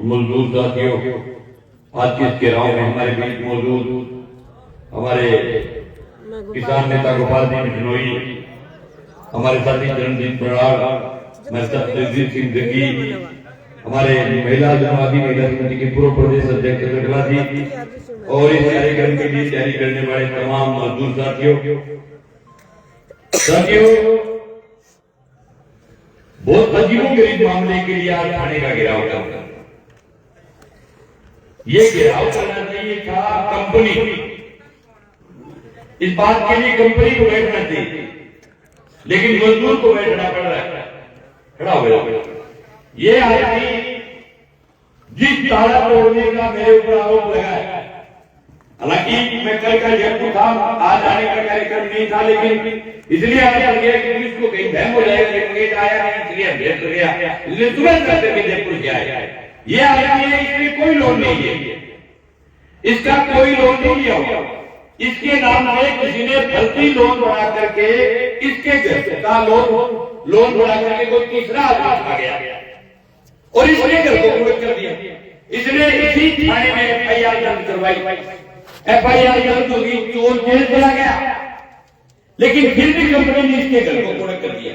मजदूर साथियों, आज के इस घेराव में हमारे बीच मौजूद हमारे किसान नेता गोपाल जी बिश्नोई, हमारे साथी चरणजीत बराड़, हमारे साथ जगजीत सिंह जग्गी, हमारे महिला जनवादी महिला समिति के पूर्व प्रदेश अध्यक्ष रगला जी और इस कार्यक्रम के लिए तैयारी करने वाले तमाम मजदूर साथियों, बहुत अजीबो गरीब मामले के लिए आज थाने का घेराव था। ये घेराव करना चाहिए था कंपनी, इस बात के लिए कंपनी को बैठना चाहिए, लेकिन मजदूर को बैठना पड़ रहा है। खड़ा हो गया ये आदमी जिस ताला तोड़ने का मेरे ऊपर आरोप लगा है, हालांकि मैं कल का जयपुर था, आज आने का कार्यक्रम नहीं था, लेकिन इसलिए आया पड़ गया कि पुलिस को कहीं बहम हो जाएगा, लेकिन आया नहीं, इसलिए भेज गया, इसलिए तुरंत करते हुए जयपुर से आया। ये आदमी है, इसमें कोई लोन नहीं है, इसका कोई लोन नहीं लिया हुआ, इसके नाम से किसी ने फर्जी लोन बना करके इसके घर का लोन बना करके कोई तीसरा आदमी आ गया और इसने घर को पूरा कर दिया। इसने इसी थाने में एफआईआर दर्ज करवाई, एफआईआर दर्ज होगी, चोर जेल चला गया, लेकिन फिर भी कंपनी ने इसके घर को पूरा कर दिया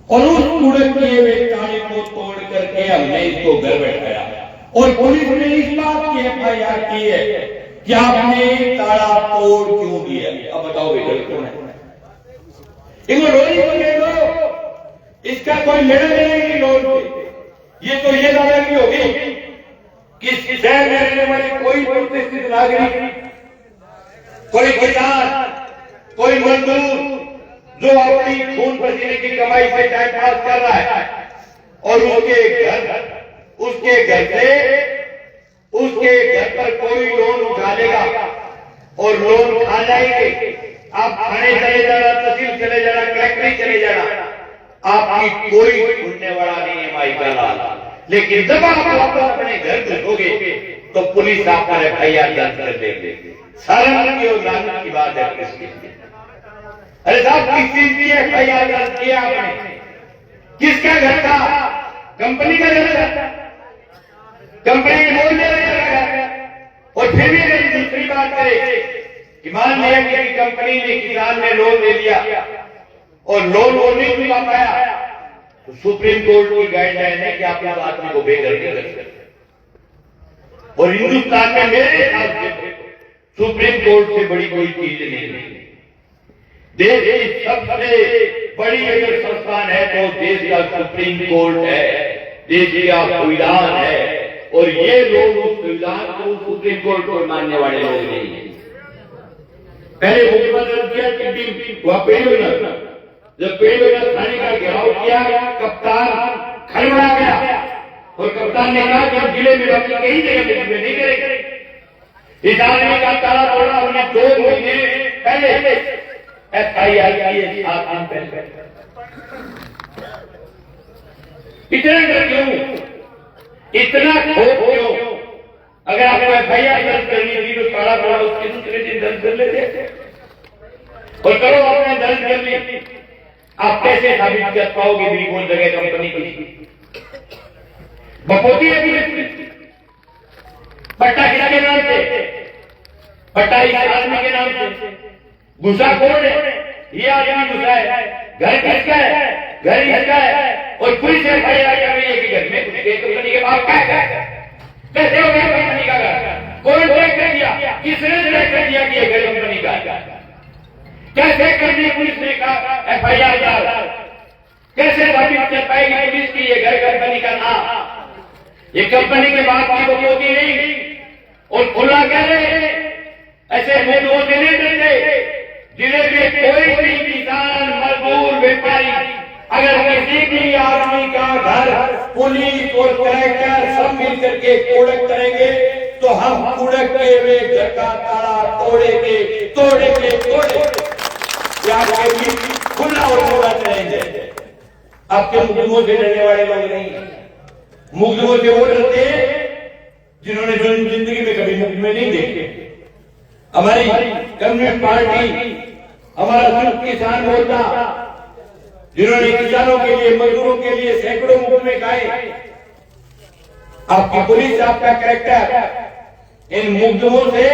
और उस पूरे किए हुए ताले को तोड़ करके हमने इसको घर बैठाया और पुलिस ने इस बात की एफआईआर की है कि आपने ताला तोड़ क्यों दिया। अब बताओ बेटा कौन है? इनको रोज बोले दो, इसका कोई लेना देना नहीं लोन से। ये तो ये दादागिरी होगी कि शहर में रहने वाले कोई प्रतिष्ठित नागरिक, कोई किसान, कोई मजदूर जो अपनी खून पसीने की कमाई से टाइम पास कर रहा है और उसके घर पर कोई लोन उठा लेगा और लोन खा जाएंगे। आप थाने चले जाना, तहसील चले जाना, कलेक्ट्री चले जाना, आपकी कोई सुनने वाला नहीं है माई का लाल। लेकिन जब आप वापस अपने घर घुसोगे तो पुलिस आप पर एफआईआर दर्ज कर देंगे। शर्म की और लानत की बात है किसकी? अरे साहब, किस चीज की एफआईआर दर्ज किया आपने? किसका घर था? कंपनी का घर था, कंपनी के लोन ले रहे और फिर भी अगर दूसरी बात करे कि मान लिया कि कंपनी ने, किसान ने लोन ले लिया और लोन वो नहीं चुका पाया, तो सुप्रीम कोर्ट की गाइडलाइन है कि आप आदमी को बेघर नहीं रख सकते। और हिंदुस्तान में मेरे हिसाब से सुप्रीम कोर्ट से बड़ी कोई चीज नहीं है। देश की सबसे बड़ी अगर संस्थान है तो देश का सुप्रीम कोर्ट है, देश का संविधान है, और ये लोग उस संविधान को, सुप्रीम कोर्ट को मानने वाले लोग नहीं है। पहले मुख्यमंत्री किया कि वह पेड़ होना, जब पेड़ होना थाने का घेराव किया, कप्तान खड़बड़ा गया और कप्तान ने कहा कि हम जिले में बाकी कई जगह में नहीं करेंगे। इस आदमी का ताला तोड़ा, हमने 2 महीने पहले एफआईआर किए, 7 दिन पहले। इतना डर क्यों, इतना खोफ क्यों? अगर आपको एफआईआर दर्ज करनी थी तो ताला तोड़ा उसके दूसरे दिन दर्ज कर लेते और करो आपने दर्ज कर ली। आप कैसे साबित कर पाओगे भी कौन जगह कंपनी की? बपोती है पट्टा किसके नाम से? पट्टा इस आदमी के नाम से। घुसा कौन है? ये आदमी घुसा है। घर किसका है? घर इसका है और पुलिस एफआईआर कर रही है कि घर में कंपनी के बाप का है। कैसे हो गया कंपनी का घर? कौन तय कर दिया? किसने तय कर दिया कि ये घर कंपनी का है? कैसे कर दी पुलिस ने कहा एफआईआर डाल? कैसे साबित कर पाएगी पुलिस की ये घर कंपनी का था? ये कंपनी के बाप की बपोती नहीं और खुला कह रहे ऐसे मुद्दों से नहीं डरते। जिले में कोई भी किसान, मजदूर, व्यापारी अगर किसी भी आदमी का घर पुलिस और कलेक्टर सब मिलकर के कोड़क करेंगे तो हम कोड़क के हुए घर का ताला तोड़ेंगे। आपके भी खुला और पूरा करेंगे। आपके मुकदमों से डरने वाले लोग नहीं, मुकदमों से वो डरते हैं जिन्होंने जिंदगी में कभी मुकदमे नहीं देखे। हमारी कम्युनिस्ट पार्टी, हमारा सिर्फ किसान मोर्चा, जिन्होंने किसानों के लिए, मजदूरों के लिए सैकड़ों मुकदमे खाए, आपकी पुलिस, आपका कैरेक्टर इन मुकदमों से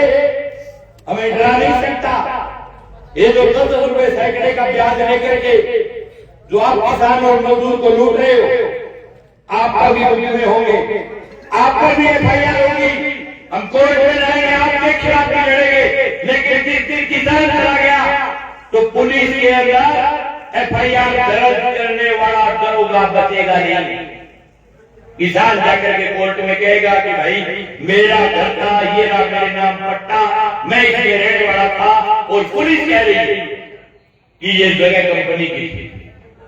हमें डरा नहीं सकता। ये जो 10 रुपए सैकड़े का ब्याज लेकर के जो आप किसान और मजदूर को लूट रहे हो, आप पर भी मुकदमे होंगे, आप पर भी एफआईआर होगी। हम कोर्ट में जाएंगे, आपके खिलाफ भी लड़ेंगे, लेकिन जिस दिन किसान चला गया तो पुलिस के अंदर एफआईआर दर्ज करने वाला दरोगा बचेगा नहीं। किसान जाकर के कोर्ट में कहेगा कि भाई मेरा घर था, ये रहा मेरे नाम पट्टा, मैं इसके रहने वाला था, और पुलिस कह रही है कि ये जगह कंपनी की थी।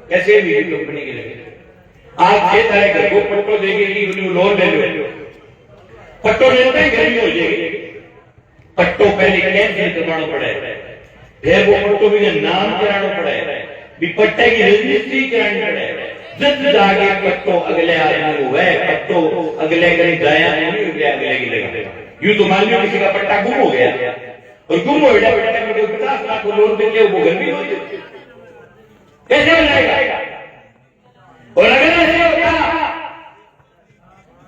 कैसे भी कंपनी की जगह आज ये तरह घर को पट्टो देगी कि लोन ले लो, पट्टो लेते ही घर में हो जाएगी। पट्टो पहले कैंसिल करवाना पड़े, फिर वो पट्टो भी नाम कराना पड़े, भी पट्टे की रजिस्ट्री करानी पड़े, जब जाके पट्टो अगले आदमी को है, पट्टो अगले कहीं जाया नहीं हो गया, अगले की जगह। यूं तो मान लो किसी का पट्टा गुम हो गया और गुम हो गया, पट्टे में 50 लाख को लोन देके वो घर भी हो जाए, कैसे हो जाएगा? और अगर ऐसे होता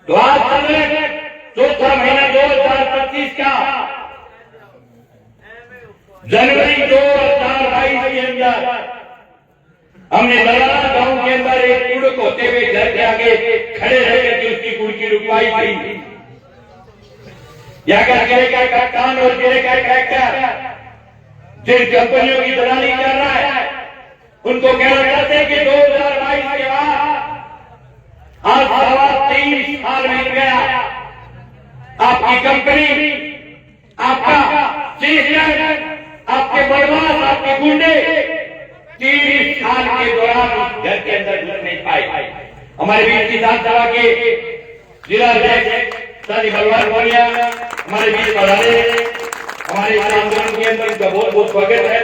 तो आज चल रहे चौथा महीना 2025 का जनवरी 2022 के अंदर हमने नवादा गांव के अंदर एक कुड़क होते हुए घर के आगे खड़े रह गए, उसकी कुड़ की रुकवाई थी। या गिरे का कप्तान और गिरे का ट्रैक्टर जिन कंपनियों की दलाली कर रहा है, उनको कहना चाहते हैं कि 2022 के बाद आज 23 साल बीत गया, आपकी कंपनी, आपका सिस्टम, आपके बदमाश, आपके गुंडे 30 साल के दौरान घर के अंदर घुस नहीं पाए। हमारे बीच किसान सभा के जिला अध्यक्ष साथी बलवान बोलिया हमारे बीच बढ़ाने, हमारे इस आंदोलन के अंदर उनका बहुत बहुत स्वागत है।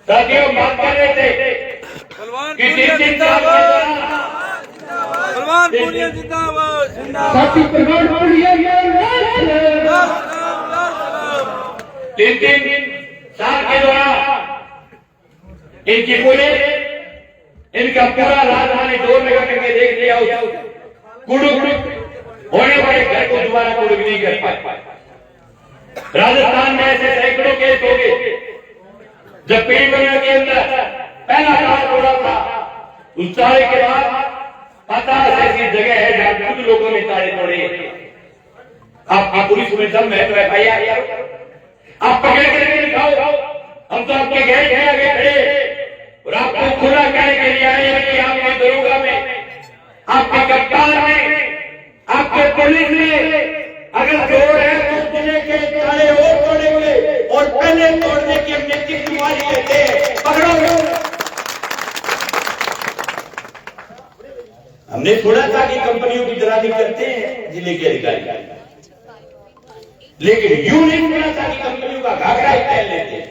साथियों, बात कर रहे थे कि तीन साल के दौरान इनकी पुलिस, इनका पूरा राजधानी जोर लगा करके देख लिया, कुड़ुक होने वाले घर को दोबारा कुड़ुक नहीं कर पाए। राजस्थान में ऐसे सैकड़ों केस हो गए। जब पीड़ित के अंदर पहला तार तोड़ा था, उस तारे के बाद 50 ऐसी जगह है जहां खुद लोगों ने तारे तोड़े। आपकी पुलिस में दम है तो एफआईआर आप पकड़ करके दिखाओ। हम तो आपके गैर के आगे खड़े और आपको खुला कहने के लिए आए हैं कि आपके दरोगा में, आपके कप्तान में, आपके पुलिस में अगर जोर है तो जिले के ताले और तोड़ेंगे, और पहले तोड़ने की हमने जिम्मेवारी लेते हैं। पकड़ो। हमने सुना था कि कंपनियों की दलाली करते हैं जिले के अधिकारी, लेकिन यूं नहीं सुना था कि कंपनियों का घाघरा ही पहन लेते हैं।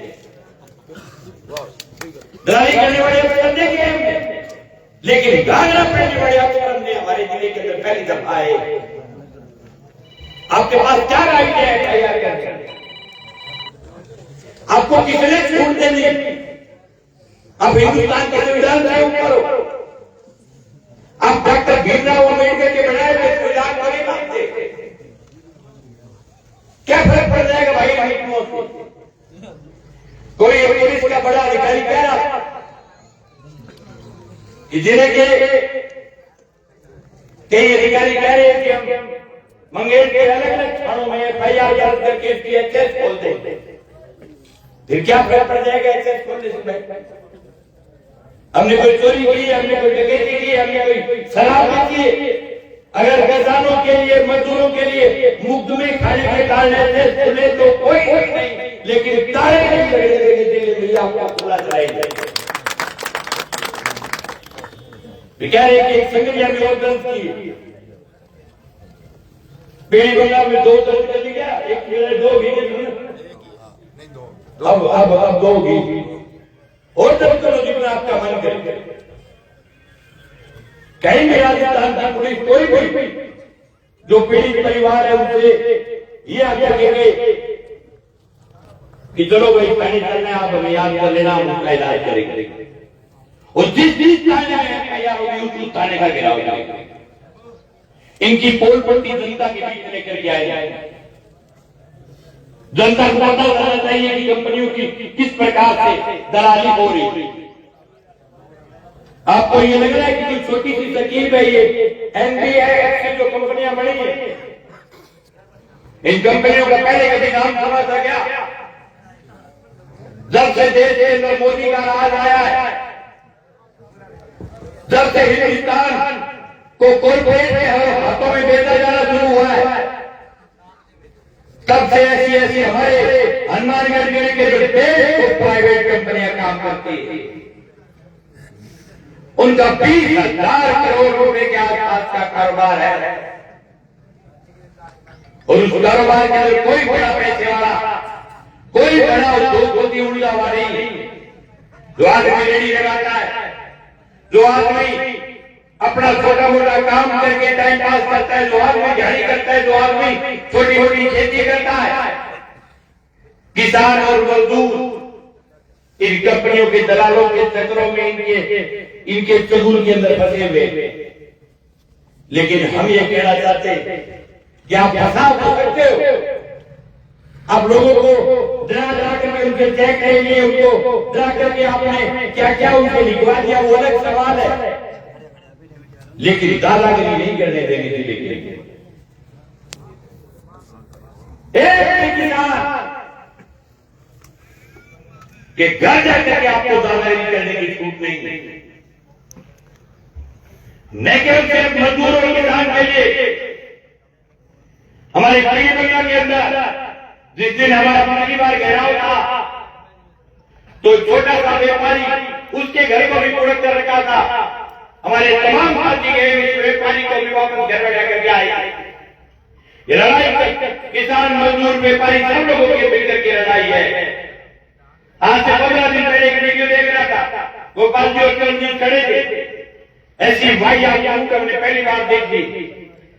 दलाली करने वाले बंदे के हमने, लेकिन घाघरा पहनने वाले अफसर हमने हमारे जिले के अंदर पहली दफा आए। आपके पास क्या आइडिया है तैयार करने? आपको किसने छूट देनी? अब हिंदुस्तान के संविधान लागू करो। आप डॉक्टर भीमराव अम्बेडकर के बनाए हुए संविधान को नहीं मानते, क्या फर्क पड़ जाएगा भाई? कोई पुलिस का बड़ा अधिकारी कह रहा कि जिले के कई अधिकारी कह रहे हैं कि हम मंगेर के अलग अलग थानों में एफआईआर दर्ज करके इसकी एचएस खोल देते, फिर क्या फर्क पड़ जाएगा एचएस खोलने से? हमने कोई चोरी की, हमने कोई डकैती की, हमने कोई शराब की? अगर किसानों के लिए, मजदूरों के लिए मुकदमे खाने के कारण खुले तो कोई नहीं, लेकिन तारे नहीं लगेंगे दिल्ली में आपको खुला चलाएंगे। कह रहे कि एक संगठन में और दर्ज की पीड़ी बंगा में 2 दर्ज कर लिया, एक 2 भी अब 2 भी और दर्ज करो जितना आपका मन करे। कहीं भी राजस्थान की पुलिस कोई जो पीड़ित परिवार है उनसे ये आज्ञा देंगे कि चलो भाई पहले चलना है, आप हमें याद कर लेना, हम उसका इलाज करेंगे। और जिस थाने में एफआईआर होगी उस थाने का घेराव करेंगे। इनकी पोल पट्टी जनता के बीच लेकर के आए। जनता को पता होना चाहिए कि कंपनियों की किस प्रकार से दलाली हो रही है। आपको ये लग रहा है कि कोई छोटी सी तरकीब है ये एनबीएफ से जो कंपनियां बनी है, इन कंपनियों का पहले कभी नाम सुना था क्या? जब से देश के अंदर मोदी का राज आया है, जब से हिंदुस्तान को कॉर्पोरेट के हाथों में बेचा जाना शुरू हुआ है, तब से ऐसी ऐसी हमारे हनुमानगढ़ जिले के जो देश को प्राइवेट कंपनियां काम करती है, उनका 20,000 करोड़ रुपए के आसपास का कारोबार है। और उस कारोबार के अंदर कोई बड़ा पैसे वाला, कोई बड़ा उद्योगपति उड़ीदा वाला नहीं। जो आदमी रेडी लगाता है, जो आदमी अपना छोटा मोटा काम करके टाइम पास करता है, जो आदमी दिहाड़ी करता है, जो आदमी छोटी मोटी खेती करता है, किसान और मजदूर इन कंपनियों के दलालों के चक्रों में इनके चुगुल के अंदर फंसे हुए। लेकिन हम ये कहना चाहते हैं कि आप फंसा तो सकते हो, आप लोगों को डरा डरा करके उनके चेक ले लिए, उनको डरा करके आपने क्या क्या उनके लिखवा दिया, वो अलग सवाल है। लेकिन दादागिरी नहीं करने देंगे। लेकिन एक किसान के घर जाकर के आपको दादागिरी करने की छूट नहीं। न केवल सिर्फ मजदूरों और किसान के लिए, हमारे गरीब दुनिया के अंदर जिस दिन हमारा पहली बार घेराव था, तो छोटा सा व्यापारी उसके घर को भी प्रोडक्ट कर रखा था। हमारे तमाम साथी गए व्यापारी को भी वापस घर में जाकर के आए। ये लड़ाई किसान मजदूर व्यापारी सब लोगों के मिलकर की लड़ाई है। आज से 15 दिन पहले एक वीडियो देख रहा था, गोपाल जी और चंद्रजीत खड़े थे। ऐसी भाई हमने पहली बार देखी।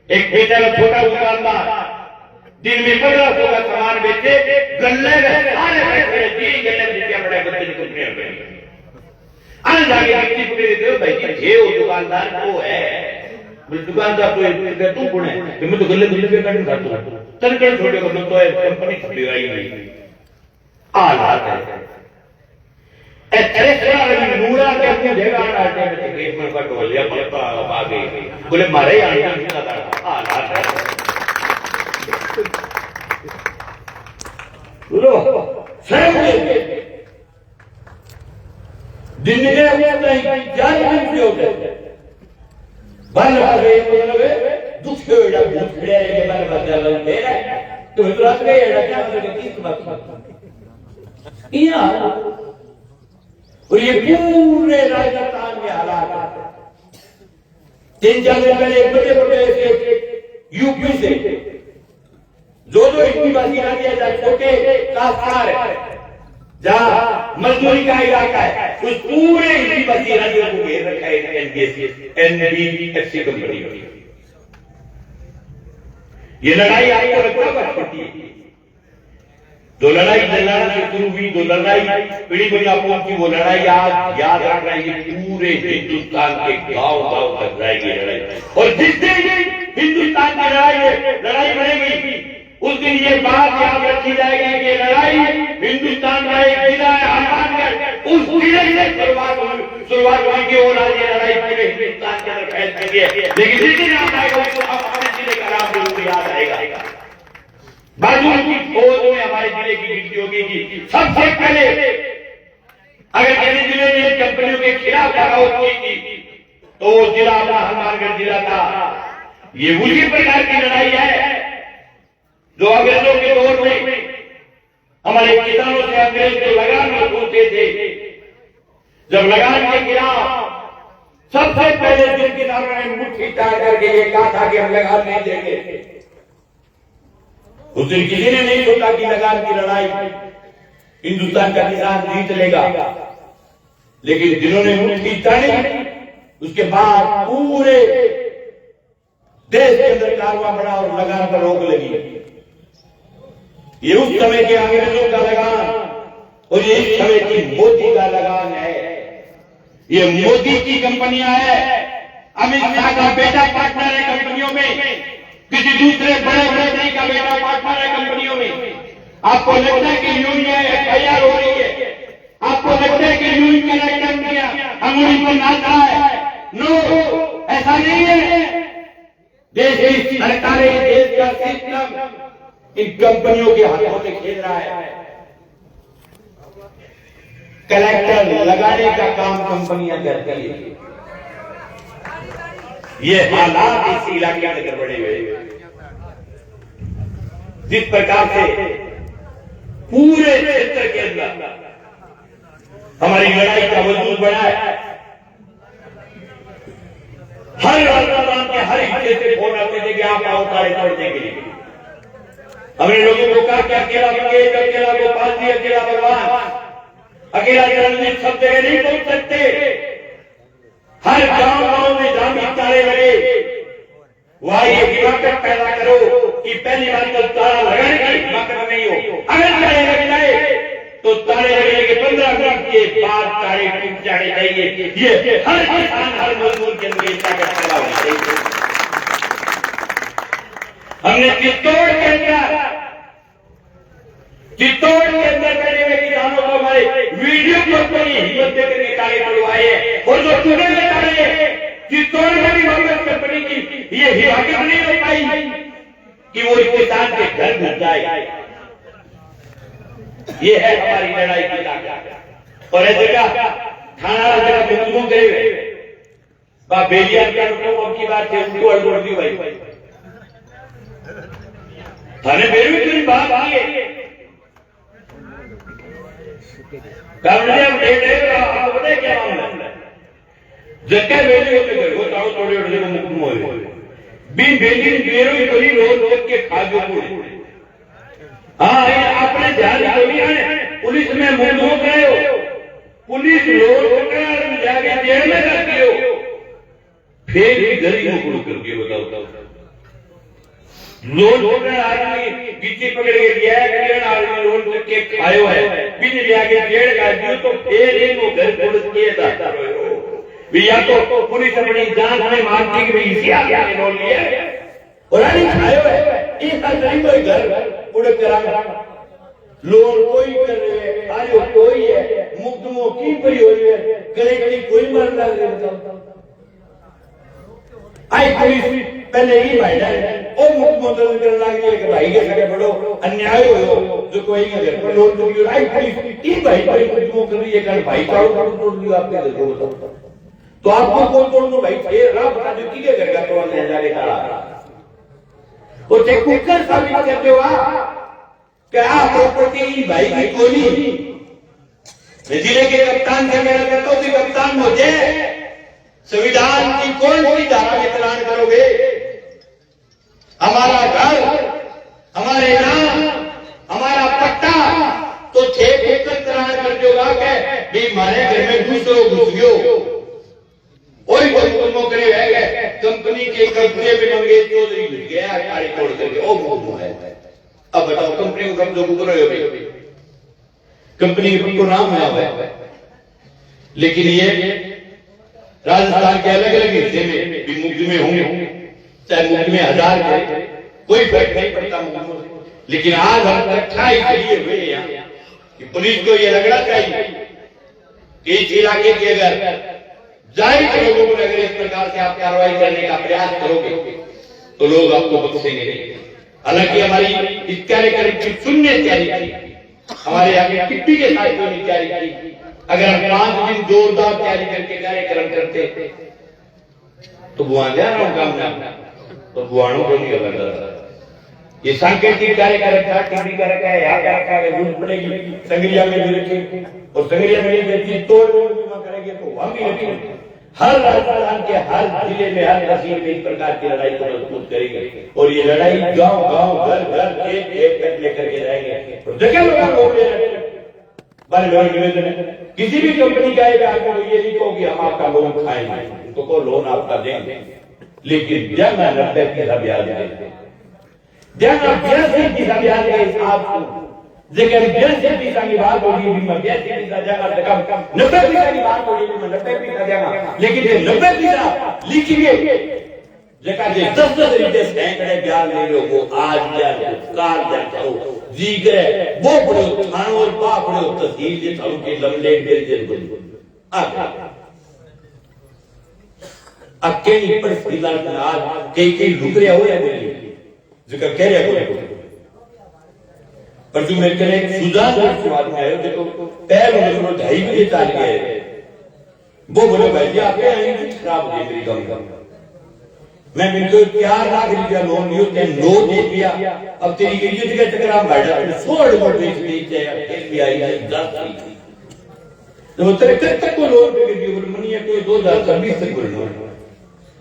एक बेचारा छोटा दुकानदार दिन में 1500 का सामान बेचे, गले में सारे बैठे 3 गले में रुपया बड़े बच्चे कंपनियां बनी। आज आगे व्यक्ति को देते हो भाई ये वो दुकानदार वो है, दुकानदार तो तू कौन है? मैं तो गले पे काट खाता हूं, तनकर छोटे को तो कंपनी खुली आई नहीं। हालात है नूरा के अपने जगह आटे में तकलीफ में कटोलिया पलता आगे बोले मारे हालात है। दिन हो गए बल दुख और ये पूरे राजस्थान में हालात। 3-4 दिन पहले एक बड़े बड़े यूपी से जो इतनी बाजी आ दिया जाए, छोटे काश्तकार है जहां मजदूरी का इलाका है, उस पूरे इतनी बाजी राज्यों को घेर रखा है एनबीएफसी कंपनी। ये लड़ाई आपको लगता पड़ती है। जो लड़ाई जलाना से शुरू हुई, जो लड़ाई पीढ़ी बुनियादों की, वो लड़ाई आज याद रख रही है पूरे हिंदुस्तान के गांव-गांव तक जाएगी लड़ाई। और जिस दिन हिंदुस्तान की लड़ाई बढ़ेगी, उस दिन ये बात याद रखी जाएगी कि लड़ाई हिंदुस्तान का एक जिला है हनुमानगढ़, उस जिले से शुरुआत होगी और आज ये लड़ाई पूरे हिंदुस्तान के अंदर फैल चुकी है। लेकिन जिस दिन याद आएगा तो हमारे जिले का नाम जरूर याद आएगा। बाजू की फौज में हमारे जिले की गिनती होगी। सबसे पहले अगर किसी जिले ने कंपनियों के खिलाफ बगावत की थी तो वो जिला अपना हनुमानगढ़ जिला था। ये उसी प्रकार की लड़ाई है जो अंग्रेजों के दौर में हमारे किसानों से अंग्रेज जो लगान वसूलते थे। जब लगान के खिलाफ सबसे पहले जिन किसानों ने मुट्ठी ताड़ करके ये कहा था कि हम लगान नहीं देंगे, उस दिन किसी ने नहीं सोचा कि लगान की लड़ाई हिंदुस्तान का किसान जीत लेगा। लेकिन जिन्होंने मुट्ठी ताड़ी, उसके बाद पूरे देश के अंदर कारवां बढ़ा और लगान पर रोक लगी। ये उस समय के अंग्रेजों का लगान और ये इस समय की मोदी का लगान है। ये मोदी की कंपनियां है। अमित शाह का बेटा पार्टनर है कंपनियों में, किसी दूसरे बड़े मंत्री का बेटा पार्टनर है कंपनियों में। आपको लगता है कि यूनियन एफआईआर हो रही है, आपको लगता है कि यूनियन कनेक्ट अंगुली पर नाच रहा है? नो, ऐसा नहीं है। देश की सरकारें, देश का सिस्टम इन कंपनियों के हाथों से खेल रहा है। कलेक्टर लगाने का काम कंपनियां करती है। ये हालात इस इलाके के अंदर बड़े हुए, जिस प्रकार से पूरे क्षेत्र के अंदर हमारी लड़ाई का वजूद बढ़ा है। हर राजस्थान के हर हिस्से से फोन आते थे कि आप आओ तारे तोड़ने के लिए। हमने लोगों को कहा कि अकेला मुकेश, अकेला गोपाल जी, अकेला भगवान, अकेला रणजीत सब जगह नहीं पहुंच सकते। हर गांव में जहां भी तारे लगे वहां ये हिमाकत पैदा करो कि पहली बार तो तारा लगाने की हिमाकत नहीं हो। अगर तारे लग जाए तो तारे लगने के 15 मिनट के बाद तारे टूट जाने चाहिए। ये हर किसान, हर मजदूर के अंदर ताकत पैदा होनी चाहिए। हमने चित्तौड़ के अंदर बैठे हुए किसानों को हमारे वीडियो को कोई हिम्मत देकर के तारे तोड़वाए हैं, और जो टूटे हुए तारे चित्तौड़ में भी कांग्रेस कंपनी की ये हिम्मत नहीं हो पाई कि वो किसान के घर घुस जाए। ये है हमारी लड़ाई की ताकत। और ऐसे का थाना जगह मुकदमों करे बेलिया की बात है, उनको अड़ोड़ दी भाई थाने मेरे भी बात आई है। क्या मामला जगह बेली होते घर वो ताऊ तोड़े उड़ने को मुकदम हो बिन बेली बेरो ही करी रोज के खाजो पूरे। हाँ, आपने ध्यान दिया पुलिस में मुकदमों गए हो, पुलिस लोग जाके जेल में करती हो, फिर भी गरीबों को करके बताओ। लोन आदमी गिट्टी पकड़ के लिया है, आदमी लोन करके खायो है, बिन लिया के जेल का दियो तो फिर इनको घर पुलिस किए जाता या तो पुलिस अपनी जान में मारती कि इसी आगे लोन लिया है और खायो है। इस नहीं कोई घर उड़ करा लोन कोई कर रहे हैं, आयो कोई है, मुकदमों की परी हो रही है, करेगी कोई मर लग रहा आई पुलिस पहले ही भाई और मुकदमों करने लगी कि भाई के सगे बड़ो अन्याय हो जो कोई घर पर लोन तो आई पुलिस तीन भाई भाई मुकदमों कर रही है कल भाई का तोड़ दिया आपके घर को तो आपको कौन तोड़ दो भाई ये राह बता दो कि घर का तोड़ ले जाने का और ते कुकर साबित करते हो क्या प्रॉपर्टी भाई की कोनी जिले के कप्तान से मेरा कहता हूं कि कप्तान मुझे संविधान की कौन सी धारा में चलान करोगे? हमारा घर, हमारे नाम, हमारा पट्टा तो 6 एकड़ चलान कर दोगा कि हमारे घर में दूसरों घुस गयो वही मुकदमों करे है कंपनी के कब्जे में मंगे चौधरी घुस गया गाड़ी तोड़ करके ओ मुकदमा है। अब बताओ कंपनी को कब्जों को करो, कंपनी को नाम है, लेकिन ये राजस्थान के अलग अलग हिस्से में भी मुकदमे होंगे, चाहे मुकदमे 1000 के कोई फर्क नहीं पड़ता मुकदमों से। लेकिन आज हम इकट्ठा इसलिए हुए यहाँ कि पुलिस को ये लगना चाहिए कि इस इलाके के अगर जाहिर लोगों को अगर इस प्रकार से आप कार्रवाई करने का प्रयास करोगे तो लोग आपको बख्शेंगे नहीं। हालांकि हमारी इस कार्यक्रम की शून्य तैयारी की, हमारे आगे किट्टी के साथ कोई तैयारी की। अगर हम 5 दिन जोरदार तैयारी करके कार्यक्रम करते तो बुआ जा रहा हूं काम तो बुआणों को नहीं होगा। ये सांकेतिक कार्यक्रम था, टीवी का रखा है, यहाँ का रखा है, जरूरत पड़ेगी संगरिया में भी रखेंगे और संगरिया में ये तोड़ करेंगे तो वहां भी रखेंगे। हर राजस्थान के हर जिले में हर तहसील में इस प्रकार की लड़ाई को मजबूत करेंगे और ये लड़ाई गांव गांव घर घर एक तक लेकर के जाएंगे और जगह लोगों को बारे में निवेदन है किसी भी कंपनी का आपको ये नहीं कहो कि हम आपका लोन खाएंगे, तो को लोन आपका देंगे, लेकिन जब 90% ब्याज देंगे, जब 82% ब्याज के हिसाब जेकर 80% की बात होगी भी मैं 80% जागा कम 90% की बात होगी भी मैं 90% जागा, लेकिन ये 90% लिखिए जेका जे 10 रीते सैकड़े ज्ञान ले लो वो आज ज्ञान काल जाओ जी करे वो पढ़ो थानो और पा पढ़ो तहसील जे थानो के लमले के जे बोल आ अकेली पर फिलहाल आज कई लुकरिया हो रहे बोली जेका कह रहे बोले पर जो मेरे कने सुजान सवाल में आयो देखो पहले मेरे 2:30 बजे चल गए वो बोले भाई जी आपके आएंगे खराब हो गई मेरी कम मैं बिल्कुल 4 लाख रुपया लोन लियो ते 9 दे दिया अब तेरी गई जगह टकरा बैठा 100 मोड़ बेच दी चाहे एसबीआई ने 10 थी तो तेरे कब को लोन पे गिर बोले मनी कोई 2026 तक भरना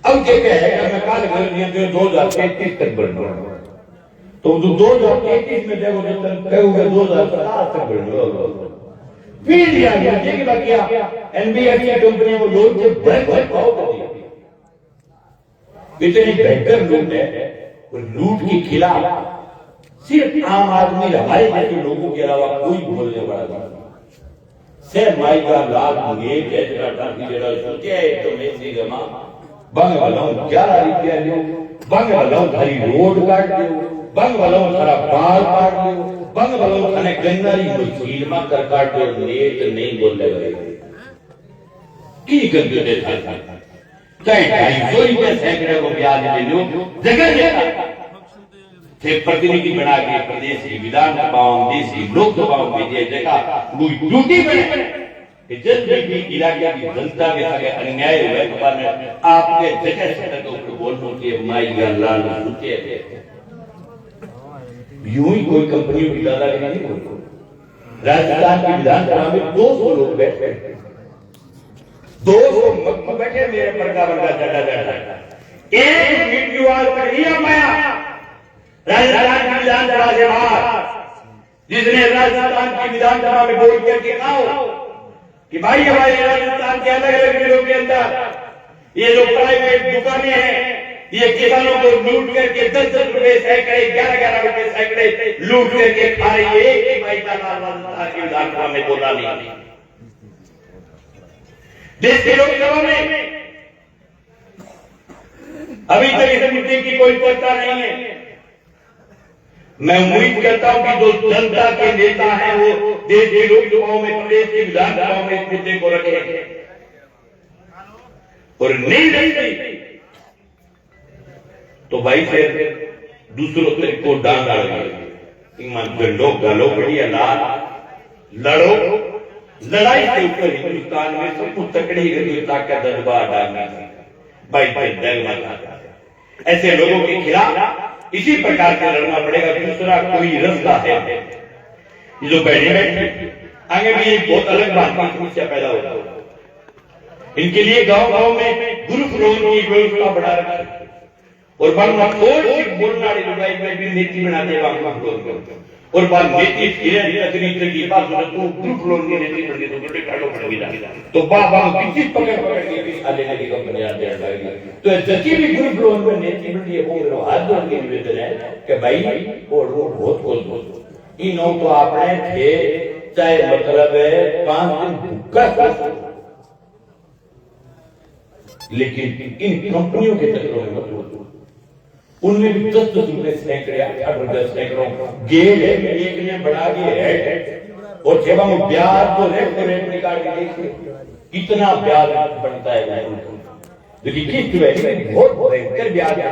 अब क्या कहेगा मैं काल कर दिया जो 2033 तक भरना तो 2033 में देखो जब कहोगे 2050 तक भरना फिर लिया गया ये क्या किया एनबीएफसी कंपनी को लोन से बड़े भाव कर दिया इतने भयंकर लूट है और लूट के खिलाफ सिर्फ आम आदमी हमारे जैसे लोगों के अलावा कोई बोलने वाला नहीं से माई का लाल मुझे जैसा टाकी जरा सोचे है तो मैं सी गमा बंग वालों 11 रुपया लियो बंग वालों थारी रोड काट दियो बंग वालों थारा बाल काट दियो बंग वालों थाने गन्नारी मशीन में कर काट दियो नेट नहीं बोलने वाले की गंदे था चाहे 250 रुपये सैकड़े को ब्याज ले लो जगह जगह थे प्रतिनिधि बना के प्रदेश की विधानसभाओं देशी लोकसभाओं में ये जगह ड्यूटी बने कि जल्दी भी इलाके की जनता के साथ अन्याय हुए तो ने आपके जगह से तो बोलने के माई या लाल सूचे यूं ही कोई कंपनी की दादागिरी नहीं बोलती राजस्थान की विधानसभा में 200 लोग बैठे 200 बैठे मेरे परदा बंदा जड़ा जड़ा एक वीडियो पर ही माया राजस्थान की विधानसभा से बाहर जिसने राजस्थान की विधानसभा में बोल करके कहा कि भाई हमारे राजस्थान के अलग अलग जिलों के अंदर ये जो प्राइवेट दुकानें हैं ये किसानों को लूट करके 10-10 रुपए सैकड़े 11-11 रुपए सैकड़े लूट करके खा रही है एक भाई का राजस्थान की विधानसभा में बोला नहीं देश के लोकसभा में अभी तक इस मुद्दे की कोई चर्चा नहीं है। मैं उम्मीद करता हूं कि जो जनता के नेता हैं वो देश के लोकसभाओं में प्रदेश की विधानसभाओं में इस मुद्दे को रखे और नहीं रखते तो भाई फिर दूसरों तक को डांग डालेंगे गंडो गालो बढ़िया लाल लड़ो लड़ाई के ऊपर हिंदुस्तान में सब कुछ तकड़ी गई ताकत दरबार डालना भाई भाई दल मत ऐसे लोगों के खिलाफ इसी प्रकार से लड़ना पड़ेगा। दूसरा कोई रास्ता है ये जो बैठे बैठे आगे भी एक बहुत अलग बात की समस्या पैदा होगा। इनके लिए गांव गांव में ग्रुप लोन की व्यवस्था बढ़ा रखा है और बार थोड़ी बोलना में भी नीति बना देगा और बार नीति तकनीक की बात तो ग्रुप लोन की नीति बन गई तो काटो पड़ेगा तो बाबा किसी पकड़ के भी लेने की कंपनियां देने लगेगी। तो जबकि भी ग्रुप लोन में नीति बन गई वो हाथ जोड़ के निवेदन है कि भाई वो बहुत बहुत इन तो आपने थे चाहे मतलब है 5 दिन भूखा लेकिन इन कंपनियों के चक्करों में मत बोलो उनमें भी 10 रुपए सैकड़े 8 रुपए सैकड़ों गेल है एक ने बढ़ा दिए है और जब हम ब्याज तो रेट निकाल के देखिए कितना ब्याज बनता है लेकिन किस्त में बहुत भयंकर ब्याज है।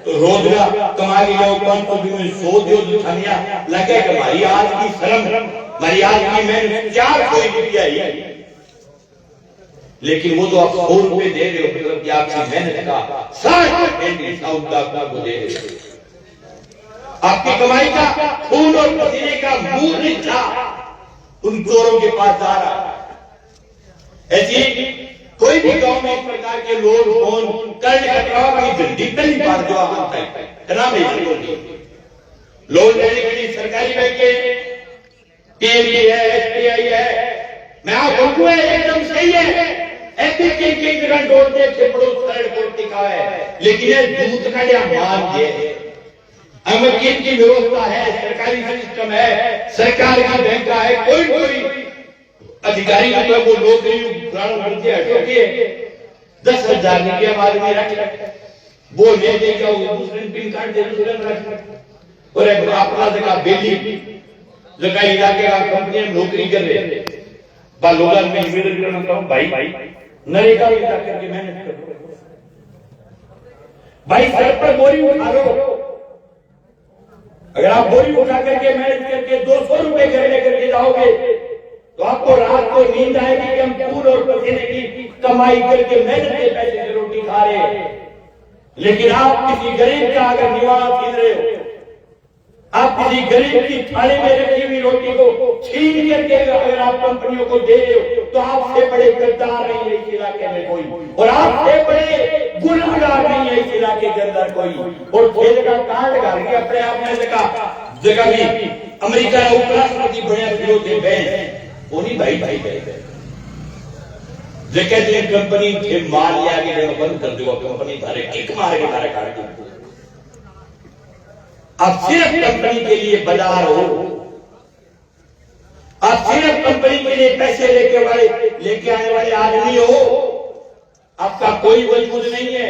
तो रोजगार कमाई लो 500 में 100 जो थानिया लगे हमारी आज की शर्म हमारी आज की मेहनत क्या कोई रुपया ही लेकिन वो तो आप 100 रुपए दे रहे हो मतलब कि आपकी मेहनत का 60% को दे रहे हो। आपकी कमाई का खून और पसीने का मूल्य था उन चोरों के पास आ रहा। ऐसी कोई भी गांव में इस प्रकार के लोग फोन करने का प्रभाव जल्दी पहली बार जो आता है लोन लेने के लिए सरकारी बैंक पीएनबी है एसबीआई है मैं आपको बोलूं एकदम सही है ऐसे कई जगह डोलते से बड़ो सरल कोट दिखा है लेकिन ये दूध का क्या मान ये अमकीन की व्यवस्था है, सरकारी सिस्टम है, सरकार का बैंक का है, कोई अधिकारी जो वो नौकरी हटो के 10,000 रुपया आदमी रख वो ले देगा, वो दूसरे पिन कार्ड दे दूसरे रख और अपना जगह बेली जगह इलाके का कंपनी में नौकरी कर रहे लोग में निवेदन करना हूं भाई नरेगा में जाकर के मेहनत करो भाई, सर पर बोरी उठा लो। अगर आप बोरी उठा करके मेहनत करके 200 रुपए घर लेकर के जाओगे तो आपको रात को नींद आएगी कि हम फूल और पसीने की कमाई करके मेहनत के पैसे से रोटी खा रहे हैं। लेकिन आप किसी गरीब का अगर निवास छीन रहे हो, आप किसी गरीब की थाली में रखी हुई रोटी को छीन करके अगर आप कंपनियों को दे रहे हो तो आपसे बड़े गद्दार नहीं है इस इलाके में कोई, और आपसे बड़े गुनहगार नहीं है इस इलाके के अंदर कोई। और खेल का कांड कर के अपने आप में जगह भी अमेरिका उपराष्ट्रपति बने विरोधी बहन वो नहीं भाई कहते कंपनी थे मार लिया कि बंद कर दो कंपनी धारे किक मार के धारे काट दो। आप सिर्फ कंपनी के लिए बाजार हो, आप सिर्फ कंपनी के लिए पैसे लेके आने वाले आदमी हो, आपका कोई वजूद नहीं है।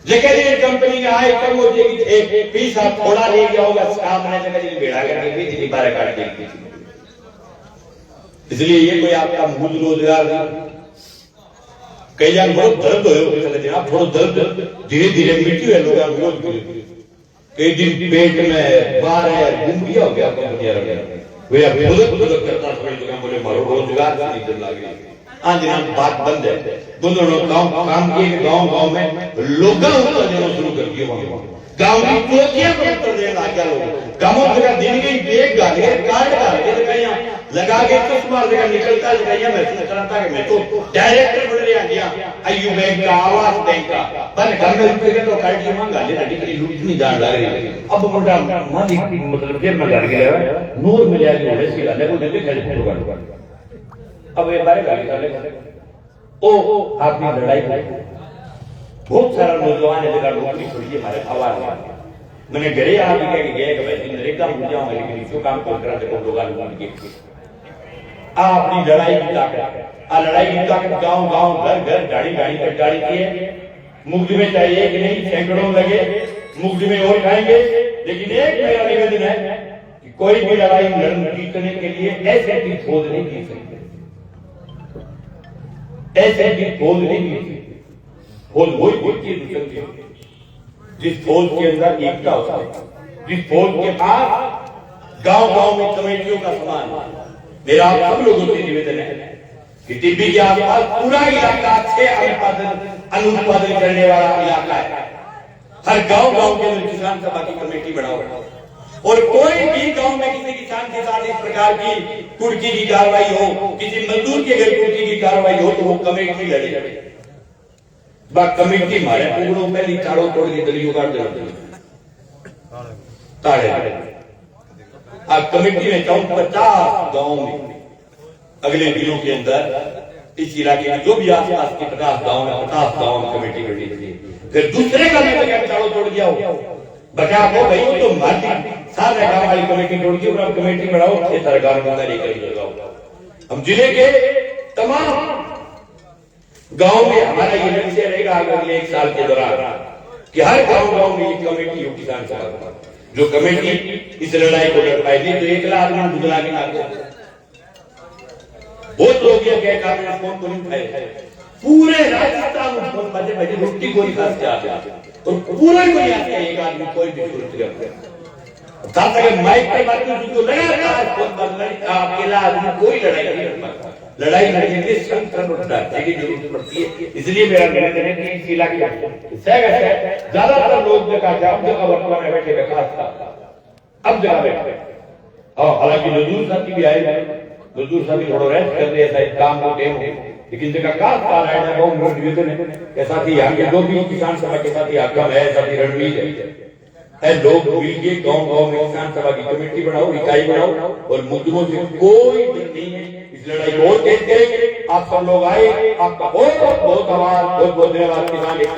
जगह कंपनी में आए कम हो जाएगी, फीस आप थोड़ा ले गया होगा, सामने जगह बेड़ा करके भी दिल्ली बारह काट देगी। इसलिए ये कोई आपका मूल रोजगार नहीं। कई जान बहुत दर्द हो थोड़ा दर्द धीरे धीरे मिट्टी है, लोग विरोध करें। कई दिन पेट में बाहर है घूम गया हो गया बोले मारो रोजगार हाँ दिन बात बंद है। दोनों काम किए गाँव में लोग देना शुरू कर दिए, गाँव की टोकियां उत्तर देने लग गया लोग। गाँवों जगह दिन गई बेग गाले कार्ड डाले लगाइया लगा के चश्मा जगह निकलता लगाइया महसूस कराता कि मैं तो डायरेक्टर बन रहा गया आयु बैंक का आवास बैंक का पर घर में रुपये तो कार्ड की मांग गाले डिग्री लूट नहीं जान लग रही। अब मोटा मालिक मतलब फिर मैं घर गया नूर मिल जाएगी वैसी गाले को देते खड़े होगा। अब ये बारे गाली कर ले ओ आपकी लड़ाई बहुत सारा नौजवान है जगह नौकरी छोड़िए हमारे आवाज मैंने घरे आ गए कि भाई नरेगा मुझे जाऊंगा लेकिन इसको काम कर रहा देखो लोग अपनी लड़ाई की ताकत लड़ाई की ताकत गांव घर घर गाड़ी पर गाड़ी की है। मुफ्त में चाहिए कि नहीं, सैकड़ों लगे मुफ्त में और खाएंगे। लेकिन एक मेरा निवेदन है कि कोई भी लड़ाई जीतने के लिए ऐसे की खोज नहीं की सकते, ऐसे की खोज नहीं की सकते। खोज वही होती है जिस फौज के अंदर एकता होता है, जिस फौज के पास गांव में कमेटियों का समान। मेरा आप सब लोगों से निवेदन है कि टिब्बी के आसपास पूरा इलाका अच्छे अनुत्पादन करने वाला इलाका है। हर गांव के अंदर किसान सभा की कमेटी बनाओ और कोई भी गांव में किसी किसान के साथ इस प्रकार की कुर्की की कार्रवाई हो, किसी मजदूर के घर कुर्की की कार्रवाई हो तो वो कमेटी लड़े। कमेटी मारे टुकड़ों में निकालो तोड़ के दलियों का ताड़े आप कमेटी में 50 गांव में अगले दिनों के अंदर इस इलाके में जो भी आसपास के 50 गांव में 50 गांव में कमेटी करनी चाहिए। फिर दूसरे का मैं चारों तोड़ दिया हो बचा को भाई तो मार्टी सारे गांव वाली कमेटी तोड़ दी और कमेटी बढ़ाओ 6 सरकार का लेकर लगाओ। हम जिले के तमाम गांव में हमारा ये लक्ष्य रहेगा अगले 1 साल के दौरान कि हर गांव में एक कमेटी हो किसान सभा, जो कमेटी इस लड़ाई को लड़ पाएगी। तो 1 लाख आदमी बुला के आगे बहुत लोग ये कह कारण फोन को नहीं उठाए, पूरे राजस्थान में बजे बजे रोटी कोई खाते आते और पूरा कोई आते एक आदमी कोई भी जरूरत करते तब तक माइक पे बात नहीं तो लगातार फोन पर अकेला आदमी कोई लड़ाई नहीं लड़ पाता। लड़ाई लड़ने के लिए संगठन की जरूरत पड़ती है। इसलिए मेरा निवेदन है कि इस इलाके ज्यादातर लोग जगह वर्तमान में बैठे अब जगह बैठे और हालांकि मजदूर साथी भी आए, मजदूर साथी थोड़ा रेस्ट कर रहे हैं काम को टेम हो, लेकिन जगह काश पा रहा है बहुत मोट निवेदन है साथी यहाँ के जो भी किसान सभा के साथी आगम है साथी रणवीर है लोग मिलकर गांव में किसान सभा की कमेटी बनाओ, इकाई बनाओ और मुद्दों से कोई डर नहीं है। इस लड़ाई को और तेज करेंगे। आप सब लोग आए, आपका बहुत बहुत आभार, बहुत बहुत धन्यवाद। किसान एक